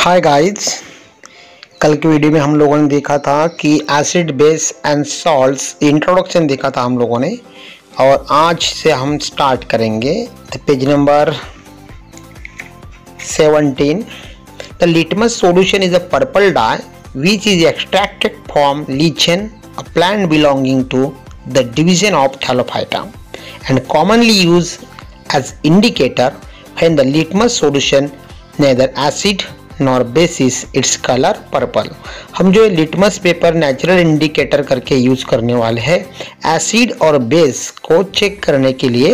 Hi guys, कल की video में हम लोगों ने देखा था कि acid base and salts introduction देखा था हम लोगों ने। और आज से हम स्टार्ट करेंगे page number 17। The litmus solution is a purple dye which is extracted from lichen, a plant belonging to the division of thallophyta and commonly used as indicator when the litmus solution neither acid nor basis its color purple। हम जो litmus paper natural indicator करके use करने वाले हैं acid और base को check करने के लिए।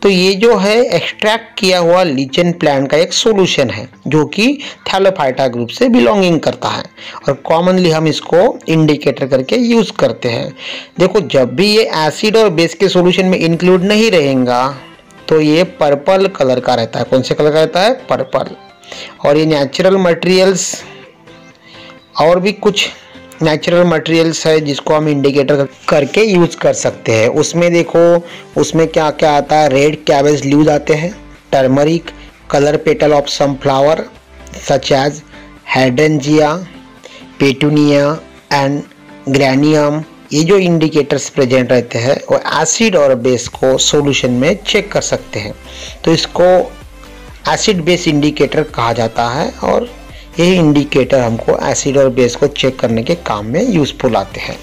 तो ये जो है एक्सट्रैक्ट किया हुआ लीचेन प्लांट का एक सॉल्यूशन है जो कि थैलोफाइटा ग्रुप से बिलोंगिंग करता है और कॉमनली हम इसको इंडिकेटर करके यूज करते हैं। देखो, जब भी ये एसिड और बेस के सॉल्यूशन में इंक्लूड नहीं रहेगा तो ये पर्पल कलर का रहता है। कौन से कलर का रहता है? पर्पल। और ये नेचुरल मटेरियल्स और भी कुछ नेचुरल मटेरियल्स है जिसको हम इंडिकेटर करके यूज कर सकते हैं। उसमें देखो, उसमें क्या क्या आता है। रेड कैबेज लीव्स आते हैं, turmeric, colour petal of some flower such as hydrangea, petunia and geranium. ये जो इंडिकेटर्स प्रेजेंट रहते हैं वो एसिड और बेस को सॉल्यूशन में चेक कर सकते हैं। तो इसको एसिड बेस इंडिकेटर कहा जाता है और यही इंडिकेटर हमको एसिड और बेस को चेक करने के काम में यूजफुल आते हैं।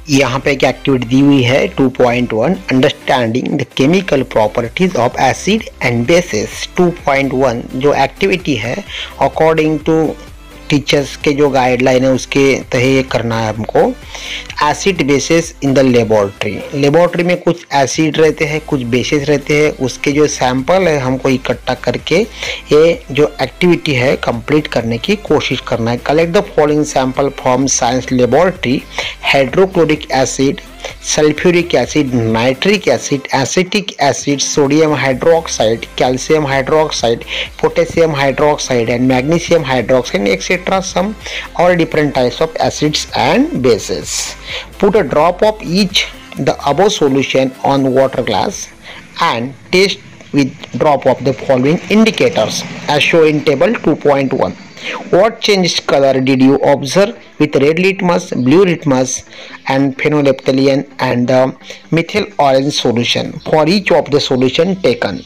यहाँ पे एक एक्टिविटी दी हुई है 2.1 understanding the chemical properties of acid and bases. 2.1 जो एक्टिविटी है अकॉर्डिंग टू टीचर्स के जो गाइडलाइन है उसके तहत करना है हमको। Acid basis in the laboratory में कुछ एसिड रहते हैं, कुछ बेसिस रहते हैं, उसके जो सैंपल है हमको इकट्ठा करके ये जो एक्टिविटी है कंप्लीट करने की कोशिश करना है। Collect the following sample from science laboratory: hydrochloric acid, sulphuric acid, nitric acid, acetic acid, sodium hydroxide, calcium hydroxide, potassium hydroxide and magnesium hydroxide etc. some or different types of acids and bases. Put a drop of each the above solution on water glass and test with drop of the following indicators as shown in table 2.1. What changed color did you observe with red litmus, blue litmus and phenolphthalein and the methyl orange solution for each of the solution taken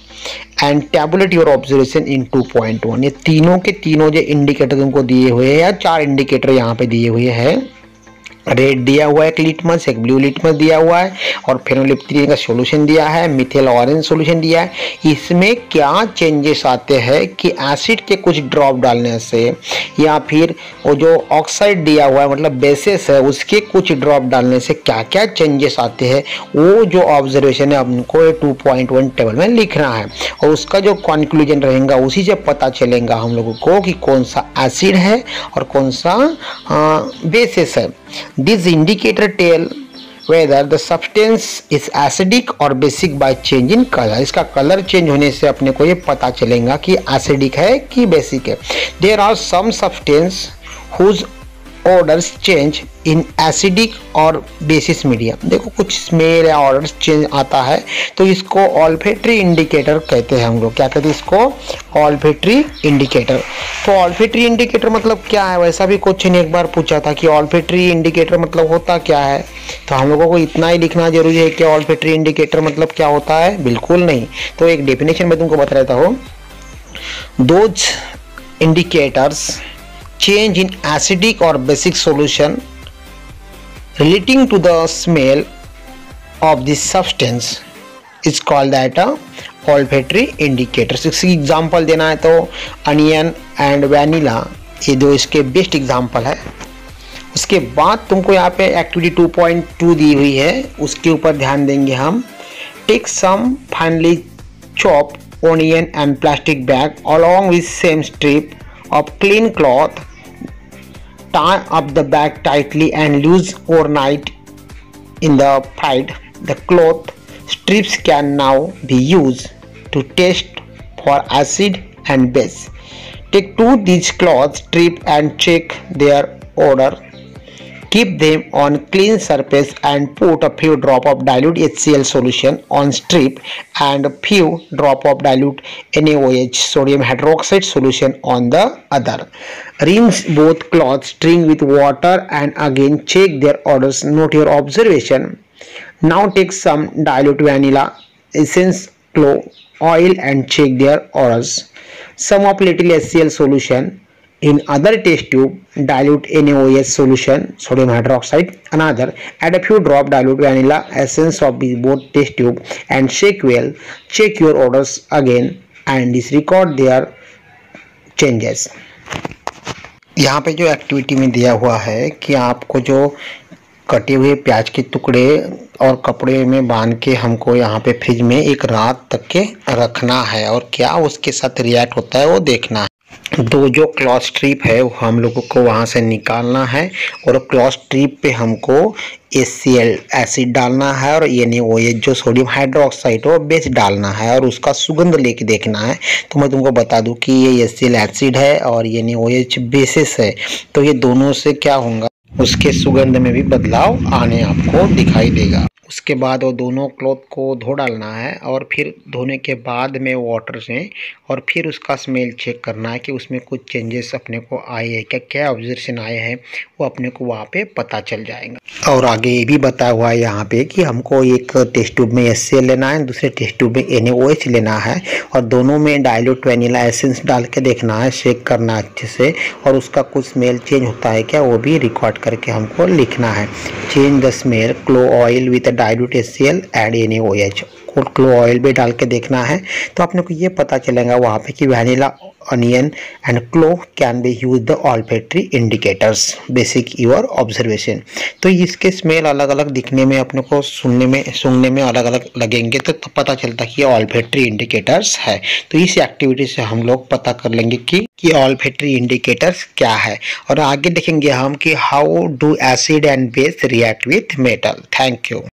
and tabulate your observation in 2.1। ये तीनों के तीनों जो indicator तुमको दिए हुए हैं या 4 इंडिकेटर यहाँ पे दिए हुए हैं। रेड दिया हुआ है एक लिटमस, एक ब्लू लिटमस दिया हुआ है और फेनोलिप्थलीन का सॉल्यूशन दिया है, मिथाइल ऑरेंज सॉल्यूशन दिया है। इसमें क्या चेंजेस आते हैं कि एसिड के कुछ ड्रॉप डालने से या फिर वो जो ऑक्साइड दिया हुआ है मतलब बेसिस है उसके कुछ ड्रॉप डालने से क्या क्या चेंजेस आते हैं वो जो ऑब्जर्वेशन है हमको 2.1 टेबल में लिखना है और उसका जो कंक्लूजन रहेगा उसी से पता चलेगा हम लोगों को कि कौन सा एसिड है और कौन सा बेसिस है। This indicator tell whether the substance is acidic or basic by change in color। इसका कलर चेंज होने से अपने को ये पता चलेगा कि एसिडिक है कि बेसिक है। There are some substance whose orders change in acidic और बेसिस मीडियम। देखो, कुछ स्मेल या ऑर्डर्स चेंज आता है तो इसको ऑल्फेट्री इंडिकेटर कहते हैं हम लोग। क्या कहते हैं इसको? ऑल्फेट्री इंडिकेटर। तो ऑल्फेट्री इंडिकेटर मतलब क्या है? वैसा भी क्वेश्चन एक बार पूछा था कि ऑल्फेट्री इंडिकेटर मतलब होता क्या है। तो हम लोगों को इतना ही लिखना जरूरी है कि ऑल्फेट्री इंडिकेटर मतलब क्या होता है? बिल्कुल नहीं। तो एक डेफिनेशन में तुमको बता देता हूँ। Those indicators change in acidic or basic solution relating to the smell of this substance is called that a olfactory indicator। इसकी एग्जांपल देना है तो अनियन एंड वैनिला ये दो इसके बेस्ट एग्जांपल है। उसके बाद तुमको यहाँ पे एक्टिविटी 2.2 दी हुई है, उसके ऊपर ध्यान देंगे हम। Take some finely chop onion and plastic bag along with same strip of clean cloth, tie up the bag tightly and leave overnight in the fridge. The cloth strips can now be used to test for acid and base. Take 2 these cloth strips and check their odor. Keep them on clean surface and put a few drop of dilute HCl solution on strip and a few drop of dilute NaOH sodium hydroxide solution on the other. Rinse both cloth string with water and again check their odors. Note your observation. Now take some dilute vanilla essence, clove oil and check their odors. Some of little HCl solution in other test tube, dilute NaOH solution, sodium hydroxide, another, add a few drop dilute vanilla essence of both test tube and shake well. Check your orders again and record their changes. यहाँ पे जो activity में दिया हुआ है कि आपको जो कटे हुए प्याज के टुकड़े और कपड़े में बांध के हमको यहाँ पे फ्रिज में एक रात तक के रखना है और क्या उसके साथ रिएक्ट होता है वो देखना है। दो जो क्लॉथ स्ट्रिप है वो हम लोगों को वहाँ से निकालना है और क्लॉथ स्ट्रिप पे हमको HCl एसिड डालना है और NaOH जो सोडियम हाइड्रोक्साइड है बेस डालना है और उसका सुगंध लेके देखना है। तो मैं तुमको बता दूं कि ये HCl एसिड है और NaOH बेसिस है, तो ये दोनों से क्या होगा, उसके सुगंध में भी बदलाव आने आपको दिखाई देगा। उसके बाद वो दोनों क्लॉथ को धो डालना है और फिर धोने के बाद में वाटर से और फिर उसका स्मेल चेक करना है कि उसमें कुछ चेंजेस अपने को आए हैं क्या, क्या ऑब्जर्वेशन आए हैं वो अपने को वहाँ पे पता चल जाएगा। और आगे ये भी बताया हुआ है यहाँ पे कि हमको एक टेस्ट ट्यूब में HCl लेना है, दूसरे टेस्ट ट्यूब में NaOH लेना है और दोनों में डाइल्यूट वैनिला एसेंस डाल के देखना है, शेक करना है अच्छे से और उसका कुछ स्मेल चेंज होता है क्या वो भी रिकॉर्ड करके हमको लिखना है। Change the smell, clove oil with dilute HCl and NaOH, clove oil भी डाल के देखना है तो अपने को ये पता चलेगा वहाँ पे कि vanilla, onion and clove can be use the olfactory indicators, basic your observation. तो इसके स्मेल अलग अलग दिखने में अपने को सूंघने में अलग अलग लगेंगे तो पता चलता है कि ये ऑल्फैक्टरी इंडिकेटर्स है। तो इस एक्टिविटी से हम लोग पता कर लेंगे कि ऑल्फैक्टरी इंडिकेटर्स क्या है और आगे देखेंगे हम कि how do acid and base react with metal. Thank you.